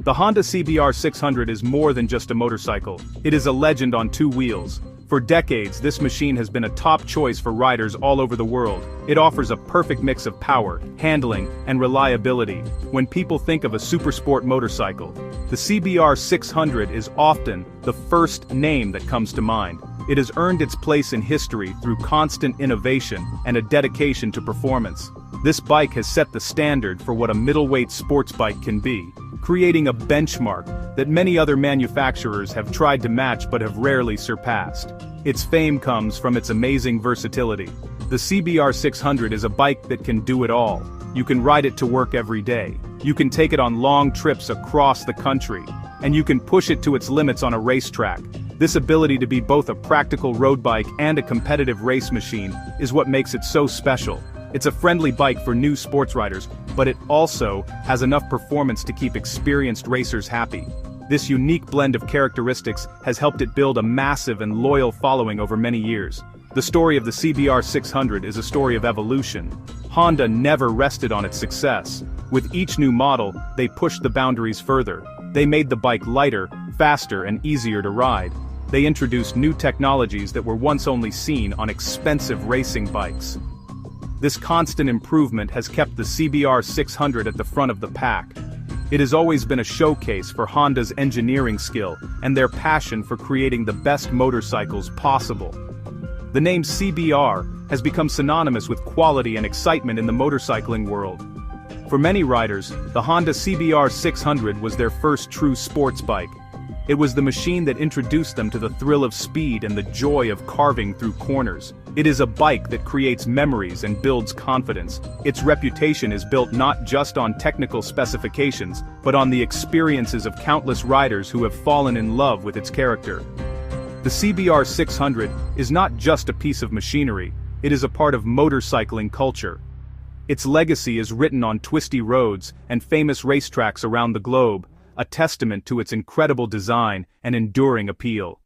The Honda CBR 600 is more than just a motorcycle, it is a legend on two wheels. For decades, this machine has been a top choice for riders all over the world. It offers a perfect mix of power, handling, and reliability. When people think of a supersport motorcycle, the CBR 600 is often the first name that comes to mind. It has earned its place in history through constant innovation and a dedication to performance. This bike has set the standard for what a middleweight sports bike can be, creating a benchmark that many other manufacturers have tried to match but have rarely surpassed. Its fame comes from its amazing versatility. The CBR 600 is a bike that can do it all. You can ride it to work every day. You can take it on long trips across the country. And you can push it to its limits on a racetrack. This ability to be both a practical road bike and a competitive race machine is what makes it so special. It's a friendly bike for new sports riders, but it also has enough performance to keep experienced racers happy. This unique blend of characteristics has helped it build a massive and loyal following over many years. The story of the CBR 600 is a story of evolution. Honda never rested on its success. With each new model, they pushed the boundaries further. They made the bike lighter, faster, and easier to ride. They introduced new technologies that were once only seen on expensive racing bikes. This constant improvement has kept the CBR 600 at the front of the pack. It has always been a showcase for Honda's engineering skill and their passion for creating the best motorcycles possible. The name CBR has become synonymous with quality and excitement in the motorcycling world. For many riders, the Honda CBR 600 was their first true sports bike. It was the machine that introduced them to the thrill of speed and the joy of carving through corners. It is a bike that creates memories and builds confidence. Its reputation is built not just on technical specifications, but on the experiences of countless riders who have fallen in love with its character. The CBR 600 is not just a piece of machinery, it is a part of motorcycling culture. Its legacy is written on twisty roads and famous racetracks around the globe, a testament to its incredible design and enduring appeal.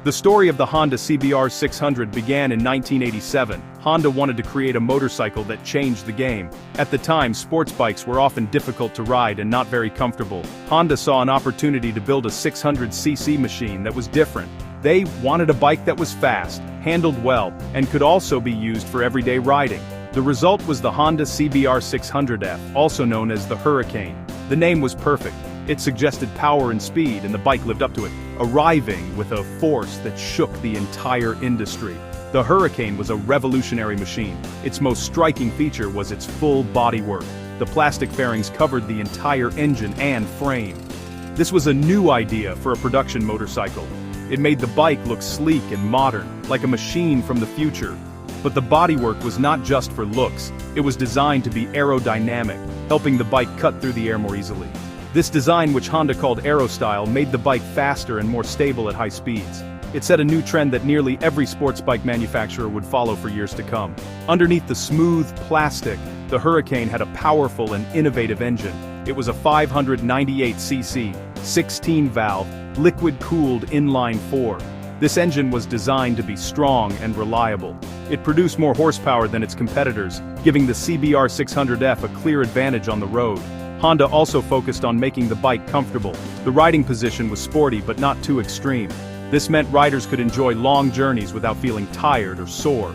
The story of the Honda CBR 600 began in 1987. Honda wanted to create a motorcycle that changed the game. At the time, sports bikes were often difficult to ride and not very comfortable. Honda saw an opportunity to build a 600cc machine that was different. They wanted a bike that was fast, handled well, and could also be used for everyday riding. The result was the Honda CBR 600F, also known as the Hurricane. The name was perfect. It suggested power and speed, and the bike lived up to it, arriving with a force that shook the entire industry. The Hurricane was a revolutionary machine. Its most striking feature was its full bodywork. The plastic fairings covered the entire engine and frame. This was a new idea for a production motorcycle. It made the bike look sleek and modern, like a machine from the future. But the bodywork was not just for looks, it was designed to be aerodynamic, helping the bike cut through the air more easily. This design, which Honda called Aero Style, made the bike faster and more stable at high speeds. It set a new trend that nearly every sports bike manufacturer would follow for years to come. Underneath the smooth plastic, the Hurricane had a powerful and innovative engine. It was a 598cc, 16-valve, liquid-cooled inline-4. This engine was designed to be strong and reliable. It produced more horsepower than its competitors, giving the CBR 600F a clear advantage on the road. Honda also focused on making the bike comfortable. The riding position was sporty but not too extreme. This meant riders could enjoy long journeys without feeling tired or sore.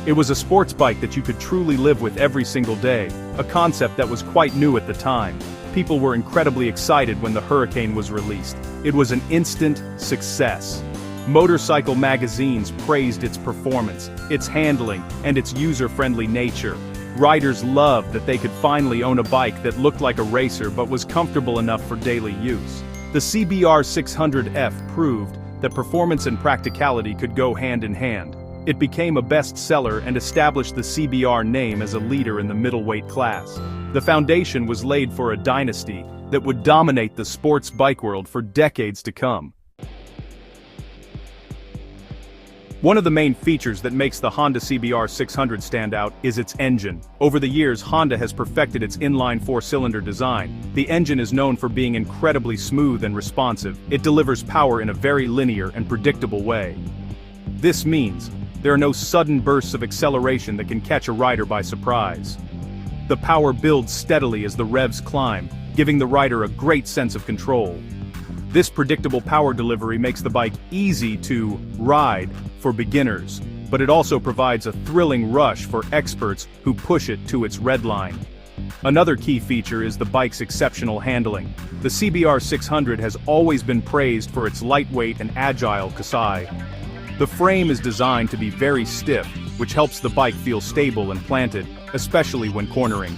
It was a sports bike that you could truly live with every single day, a concept that was quite new at the time. People were incredibly excited when the Hurricane was released. It was an instant success. Motorcycle magazines praised its performance, its handling, and its user-friendly nature. Riders loved that they could finally own a bike that looked like a racer but was comfortable enough for daily use. The CBR 600F proved that performance and practicality could go hand in hand. It became a bestseller and established the CBR name as a leader in the middleweight class. The foundation was laid for a dynasty that would dominate the sports bike world for decades to come. One of the main features that makes the Honda CBR 600 stand out is its engine. Over the years, Honda has perfected its inline four-cylinder design. The engine is known for being incredibly smooth and responsive. It delivers power in a very linear and predictable way. This means there are no sudden bursts of acceleration that can catch a rider by surprise. The power builds steadily as the revs climb, giving the rider a great sense of control. This predictable power delivery makes the bike easy to ride for beginners, but it also provides a thrilling rush for experts who push it to its red line. Another key feature is the bike's exceptional handling. The CBR 600 has always been praised for its lightweight and agile chassis. The frame is designed to be very stiff, which helps the bike feel stable and planted, especially when cornering.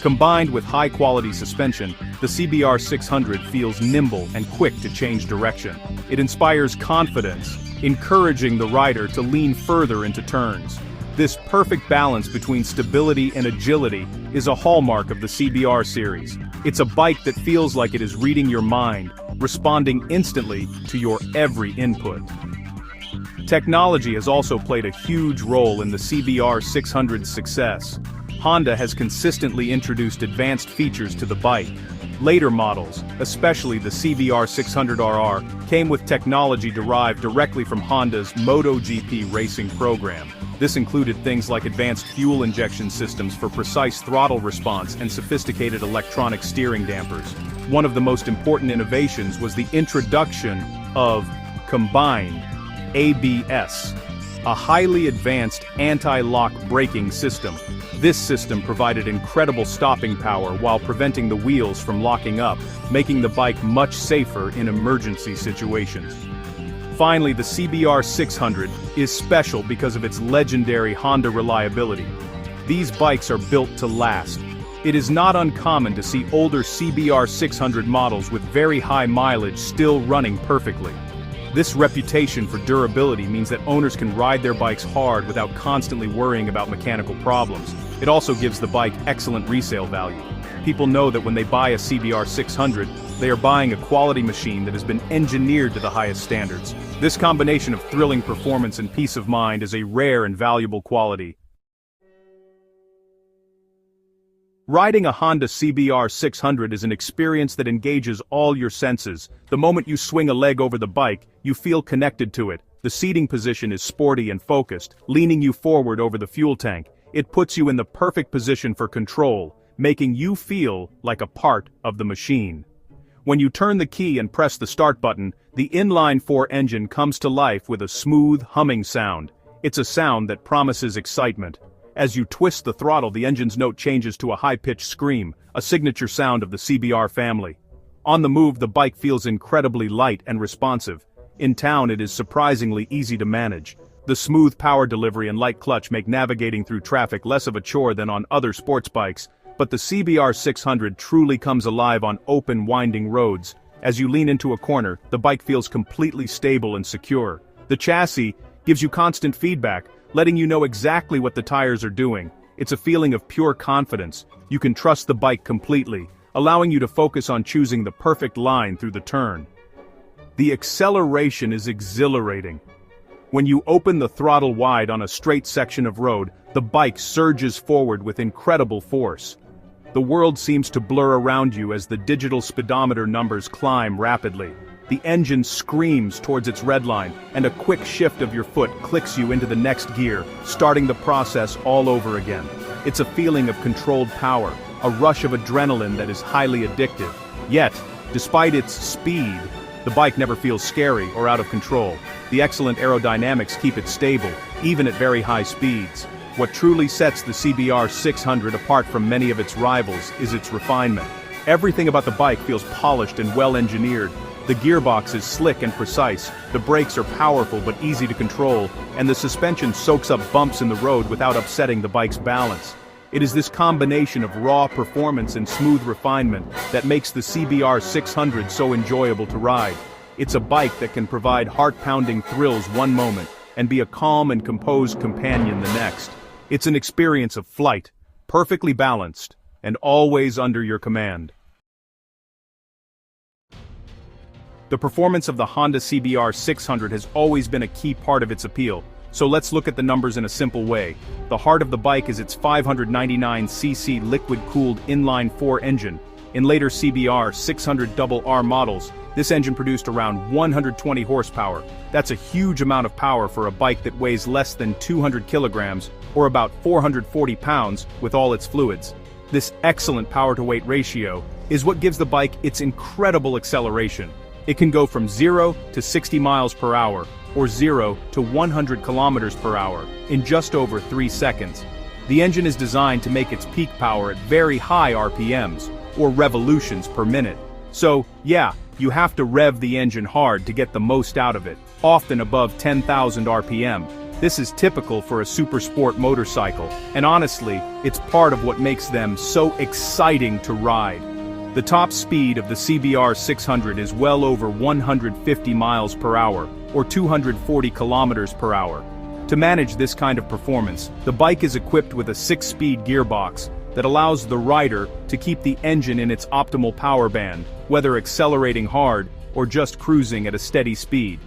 Combined with high-quality suspension, the CBR 600 feels nimble and quick to change direction. It inspires confidence, encouraging the rider to lean further into turns. This perfect balance between stability and agility is a hallmark of the CBR series. It's a bike that feels like it is reading your mind, responding instantly to your every input. Technology has also played a huge role in the CBR 600's success. Honda has consistently introduced advanced features to the bike. Later models, especially the CBR 600RR, came with technology derived directly from Honda's MotoGP racing program. This included things like advanced fuel injection systems for precise throttle response and sophisticated electronic steering dampers. One of the most important innovations was the introduction of combined ABS, a highly advanced anti-lock braking system. This system provided incredible stopping power while preventing the wheels from locking up, making the bike much safer in emergency situations. Finally, the CBR 600 is special because of its legendary Honda reliability. These bikes are built to last. It is not uncommon to see older CBR 600 models with very high mileage still running perfectly. This reputation for durability means that owners can ride their bikes hard without constantly worrying about mechanical problems. It also gives the bike excellent resale value. People know that when they buy a CBR 600, they are buying a quality machine that has been engineered to the highest standards. This combination of thrilling performance and peace of mind is a rare and valuable quality. Riding a Honda CBR 600 is an experience that engages all your senses. The moment you swing a leg over the bike, you feel connected to it. The seating position is sporty and focused, leaning you forward over the fuel tank. It puts you in the perfect position for control, making you feel like a part of the machine. When you turn the key and press the start button, the inline-4 engine comes to life with a smooth, humming sound. It's a sound that promises excitement. As you twist the throttle, the engine's note changes to a high-pitched scream, a signature sound of the CBR family. On the move, the bike feels incredibly light and responsive. In town, it is surprisingly easy to manage. The smooth power delivery and light clutch make navigating through traffic less of a chore than on other sports bikes, but the CBR 600 truly comes alive on open, winding roads. As you lean into a corner, the bike feels completely stable and secure. The chassis gives you constant feedback, letting you know exactly what the tires are doing. It's a feeling of pure confidence. You can trust the bike completely, allowing you to focus on choosing the perfect line through the turn. The acceleration is exhilarating. When you open the throttle wide on a straight section of road, the bike surges forward with incredible force. The world seems to blur around you as the digital speedometer numbers climb rapidly. The engine screams towards its red line, and a quick shift of your foot clicks you into the next gear, starting the process all over again. It's a feeling of controlled power, a rush of adrenaline that is highly addictive. Yet, despite its speed, the bike never feels scary or out of control. The excellent aerodynamics keep it stable, even at very high speeds. What truly sets the CBR 600 apart from many of its rivals is its refinement. Everything about the bike feels polished and well-engineered. The gearbox is slick and precise, the brakes are powerful but easy to control, and the suspension soaks up bumps in the road without upsetting the bike's balance. It is this combination of raw performance and smooth refinement that makes the CBR 600 so enjoyable to ride. It's a bike that can provide heart-pounding thrills one moment and be a calm and composed companion the next. It's an experience of flight, perfectly balanced, and always under your command. The performance of the Honda CBR 600 has always been a key part of its appeal, so let's look at the numbers in a simple way. The heart of the bike is its 599cc liquid-cooled inline-4 engine. In later CBR 600RR models, this engine produced around 120 horsepower. That's a huge amount of power for a bike that weighs less than 200 kilograms, or about 440 pounds, with all its fluids. This excellent power-to-weight ratio is what gives the bike its incredible acceleration. It can go from 0 to 60 miles per hour, or 0 to 100 kilometers per hour, in just over 3 seconds. The engine is designed to make its peak power at very high RPMs, or revolutions per minute. So, yeah, you have to rev the engine hard to get the most out of it, often above 10,000 RPM. This is typical for a super sport motorcycle, and honestly, it's part of what makes them so exciting to ride. The top speed of the CBR 600 is well over 150 miles per hour, or 240 kilometers per hour. To manage this kind of performance, the bike is equipped with a 6-speed gearbox that allows the rider to keep the engine in its optimal power band, whether accelerating hard or just cruising at a steady speed.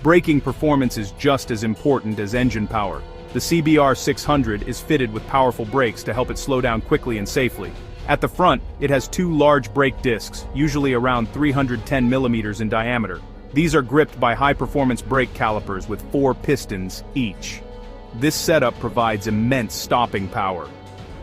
Braking performance is just as important as engine power. The CBR 600 is fitted with powerful brakes to help it slow down quickly and safely. At the front, it has 2 large brake discs, usually around 310 millimeters in diameter. These are gripped by high-performance brake calipers with 4 pistons each. This setup provides immense stopping power.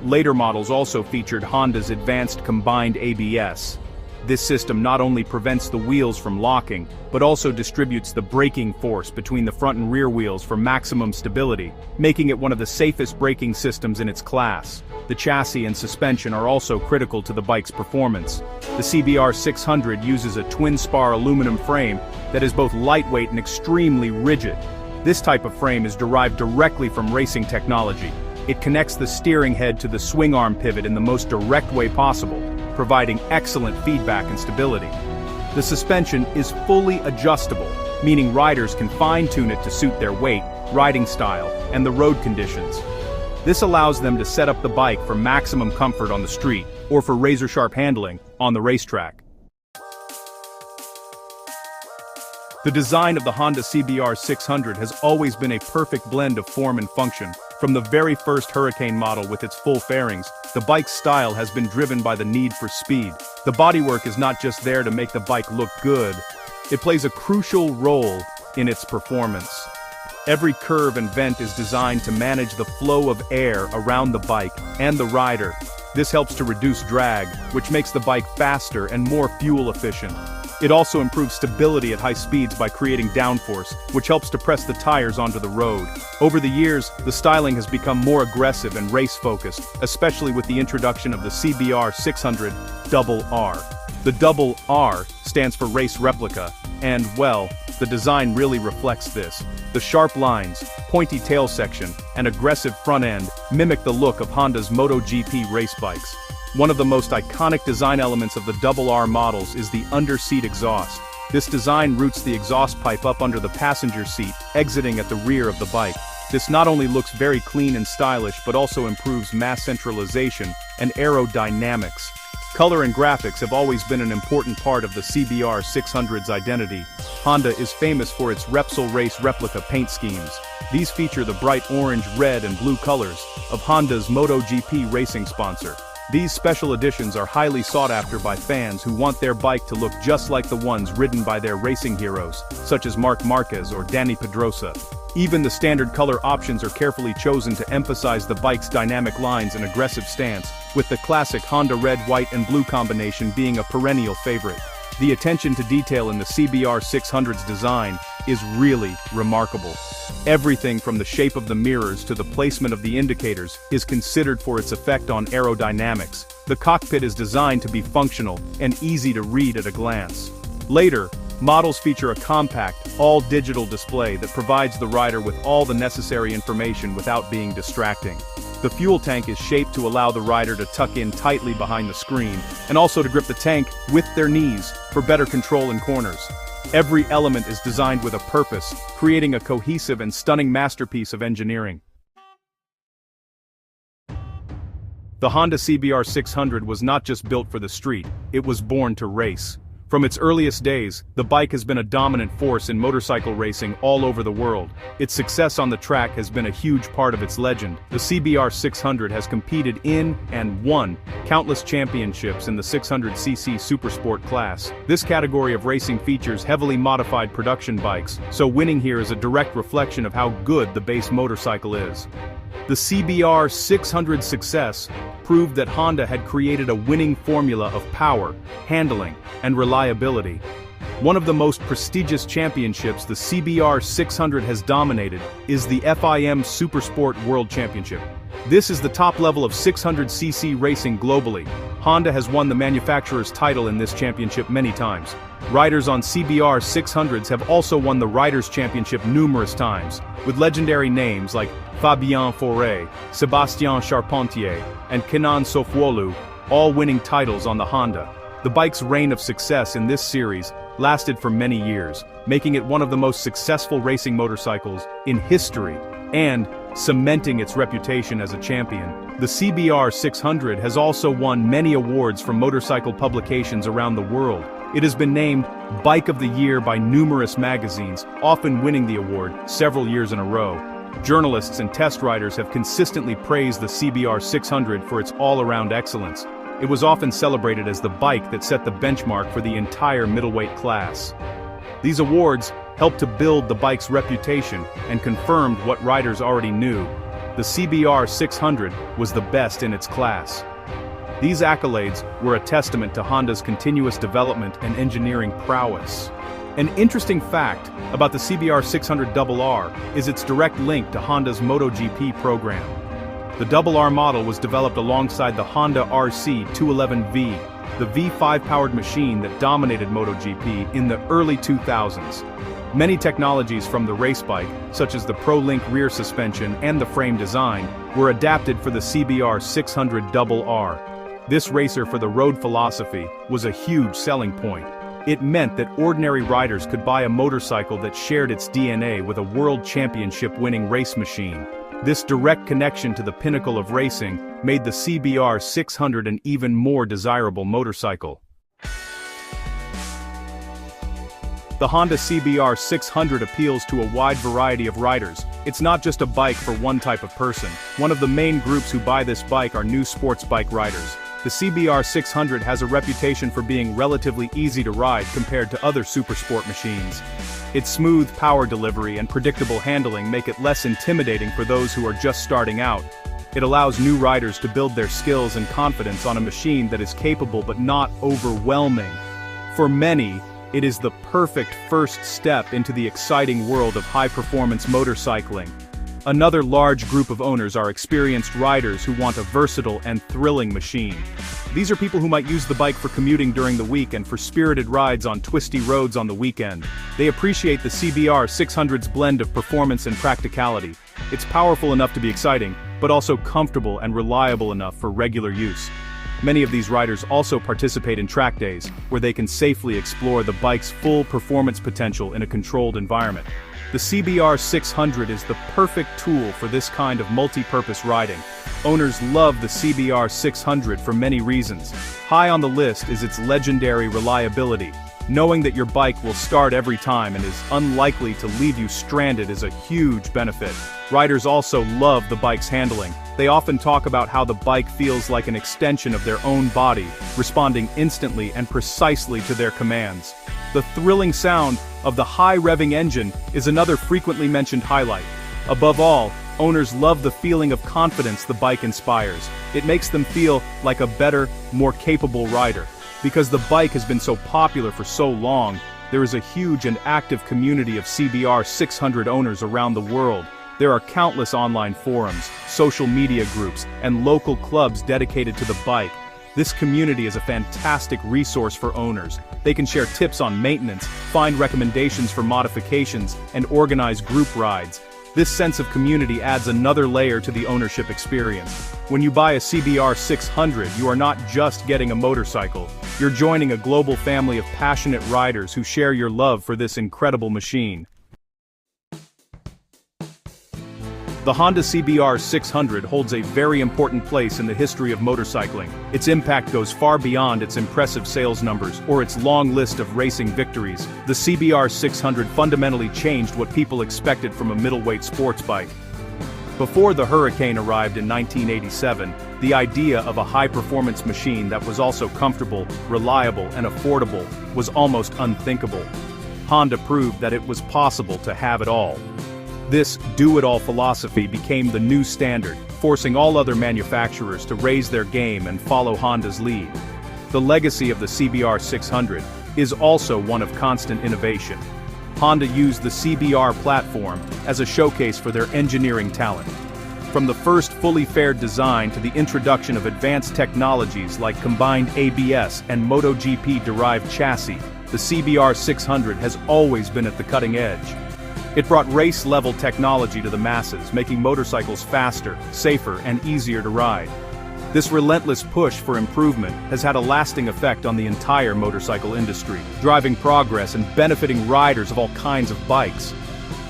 Later models also featured Honda's advanced combined ABS. This system not only prevents the wheels from locking, but also distributes the braking force between the front and rear wheels for maximum stability, making it one of the safest braking systems in its class. The chassis and suspension are also critical to the bike's performance. The CBR 600 uses a twin-spar aluminum frame that is both lightweight and extremely rigid. This type of frame is derived directly from racing technology. It connects the steering head to the swing arm pivot in the most direct way possible, providing excellent feedback and stability. The suspension is fully adjustable, meaning riders can fine-tune it to suit their weight, riding style, and the road conditions. This allows them to set up the bike for maximum comfort on the street, or for razor-sharp handling on the racetrack. The design of the Honda CBR 600 has always been a perfect blend of form and function. From the very first Hurricane model with its full fairings, the bike's style has been driven by the need for speed. The bodywork is not just there to make the bike look good, it plays a crucial role in its performance. Every curve and vent is designed to manage the flow of air around the bike and the rider. This helps to reduce drag, which makes the bike faster and more fuel efficient. It also improves stability at high speeds by creating downforce, which helps to press the tires onto the road. Over the years, the styling has become more aggressive and race-focused, especially with the introduction of the CBR 600 RR. The RR stands for Race Replica, and, well, the design really reflects this. The sharp lines, pointy tail section, and aggressive front end mimic the look of Honda's MotoGP race bikes. One of the most iconic design elements of the RR models is the under-seat exhaust. This design routes the exhaust pipe up under the passenger seat, exiting at the rear of the bike. This not only looks very clean and stylish but also improves mass centralization and aerodynamics. Color and graphics have always been an important part of the CBR 600's identity. Honda is famous for its Repsol Race Replica paint schemes. These feature the bright orange, red, and blue colors of Honda's MotoGP racing sponsor. These special editions are highly sought after by fans who want their bike to look just like the ones ridden by their racing heroes, such as Marc Marquez or Dani Pedrosa. Even the standard color options are carefully chosen to emphasize the bike's dynamic lines and aggressive stance, with the classic Honda red, white, and blue combination being a perennial favorite. The attention to detail in the CBR 600's design is really remarkable. Everything from the shape of the mirrors to the placement of the indicators is considered for its effect on aerodynamics. The cockpit is designed to be functional and easy to read at a glance. Later, models feature a compact, all-digital display that provides the rider with all the necessary information without being distracting. The fuel tank is shaped to allow the rider to tuck in tightly behind the screen, and also to grip the tank with their knees for better control in corners. Every element is designed with a purpose, creating a cohesive and stunning masterpiece of engineering. The Honda CBR 600 was not just built for the street, it was born to race. From its earliest days, the bike has been a dominant force in motorcycle racing all over the world. Its success on the track has been a huge part of its legend. The CBR 600 has competed in and won countless championships in the 600cc Supersport class. This category of racing features heavily modified production bikes, so winning here is a direct reflection of how good the base motorcycle is. The CBR 600's success proved that Honda had created a winning formula of power, handling, and reliability. One of the most prestigious championships the CBR 600 has dominated is the FIM Supersport World Championship. This is the top level of 600cc racing globally. Honda has won the manufacturer's title in this championship many times. Riders on CBR 600s have also won the Riders' Championship numerous times, with legendary names like Fabien Foret, Sébastien Charpentier, and Kenan Sofwolu, all winning titles on the Honda. The bike's reign of success in this series lasted for many years, making it one of the most successful racing motorcycles in history, and cementing its reputation as a champion. The CBR 600 has also won many awards from motorcycle publications around the world. It has been named Bike of the Year by numerous magazines, often winning the award several years in a row. Journalists and test riders have consistently praised the CBR 600 for its all-around excellence. It was often celebrated as the bike that set the benchmark for the entire middleweight class. These awards helped to build the bike's reputation and confirmed what riders already knew. The CBR 600 was the best in its class. These accolades were a testament to Honda's continuous development and engineering prowess. An interesting fact about the CBR 600RR is its direct link to Honda's MotoGP program. The RR model was developed alongside the Honda RC 211V, the V5-powered machine that dominated MotoGP in the early 2000s. Many technologies from the race bike, such as the ProLink rear suspension and the frame design, were adapted for the CBR 600RR. This racer for the road philosophy was a huge selling point. It meant that ordinary riders could buy a motorcycle that shared its DNA with a world championship-winning race machine. This direct connection to the pinnacle of racing made the CBR 600 an even more desirable motorcycle. The Honda CBR 600 appeals to a wide variety of riders. It's not just a bike for one type of person. One of the main groups who buy this bike are new sports bike riders. The CBR 600 has a reputation for being relatively easy to ride compared to other supersport machines. Its smooth power delivery and predictable handling make it less intimidating for those who are just starting out. It allows new riders to build their skills and confidence on a machine that is capable but not overwhelming. For many, it is the perfect first step into the exciting world of high-performance motorcycling. Another large group of owners are experienced riders who want a versatile and thrilling machine. These are people who might use the bike for commuting during the week and for spirited rides on twisty roads on the weekend. They appreciate the CBR 600's blend of performance and practicality. It's powerful enough to be exciting, but also comfortable and reliable enough for regular use. Many of these riders also participate in track days, where they can safely explore the bike's full performance potential in a controlled environment. The CBR 600 is the perfect tool for this kind of multi-purpose riding. Owners love the CBR 600 for many reasons. High on the list is its legendary reliability. Knowing that your bike will start every time and is unlikely to leave you stranded is a huge benefit. Riders also love the bike's handling. They often talk about how the bike feels like an extension of their own body, responding instantly and precisely to their commands. The thrilling sound of the high-revving engine is another frequently mentioned highlight. Above all, owners love the feeling of confidence the bike inspires. It makes them feel like a better, more capable rider. Because the bike has been so popular for so long, there is a huge and active community of CBR 600 owners around the world. There are countless online forums, social media groups, and local clubs dedicated to the bike. This community is a fantastic resource for owners. They can share tips on maintenance, find recommendations for modifications, and organize group rides. This sense of community adds another layer to the ownership experience. When you buy a CBR 600, you are not just getting a motorcycle. You're joining a global family of passionate riders who share your love for this incredible machine. The Honda CBR 600 holds a very important place in the history of motorcycling. Its impact goes far beyond its impressive sales numbers or its long list of racing victories. The CBR 600 fundamentally changed what people expected from a middleweight sports bike. Before the Hurricane arrived in 1987, the idea of a high-performance machine that was also comfortable, reliable, and affordable was almost unthinkable. Honda proved that it was possible to have it all. This do-it-all philosophy became the new standard, forcing all other manufacturers to raise their game and follow Honda's lead. The legacy of the CBR 600 is also one of constant innovation. Honda used the CBR platform as a showcase for their engineering talent. From the first fully fared design to the introduction of advanced technologies like combined ABS and MotoGP-derived chassis, the CBR 600 has always been at the cutting edge. It brought race-level technology to the masses, making motorcycles faster, safer, and easier to ride. This relentless push for improvement has had a lasting effect on the entire motorcycle industry, driving progress and benefiting riders of all kinds of bikes.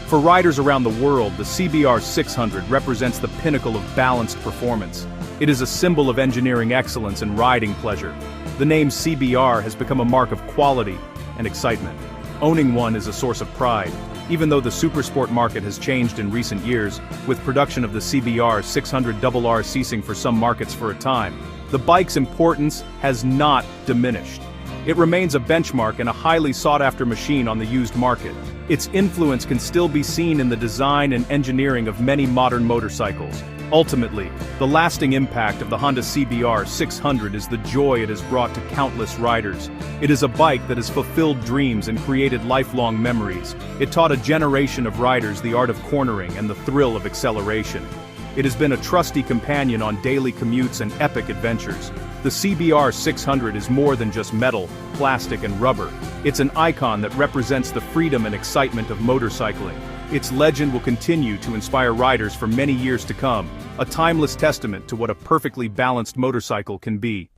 For riders around the world, the CBR 600 represents the pinnacle of balanced performance. It is a symbol of engineering excellence and riding pleasure. The name CBR has become a mark of quality and excitement. Owning one is a source of pride. Even though the supersport market has changed in recent years, with production of the CBR 600RR ceasing for some markets for a time, the bike's importance has not diminished. It remains a benchmark and a highly sought-after machine on the used market. Its influence can still be seen in the design and engineering of many modern motorcycles. Ultimately, the lasting impact of the Honda CBR 600 is the joy it has brought to countless riders. It is a bike that has fulfilled dreams and created lifelong memories. It taught a generation of riders the art of cornering and the thrill of acceleration. It has been a trusty companion on daily commutes and epic adventures. The CBR 600 is more than just metal, plastic, and rubber. It's an icon that represents the freedom and excitement of motorcycling. Its legend will continue to inspire riders for many years to come, a timeless testament to what a perfectly balanced motorcycle can be.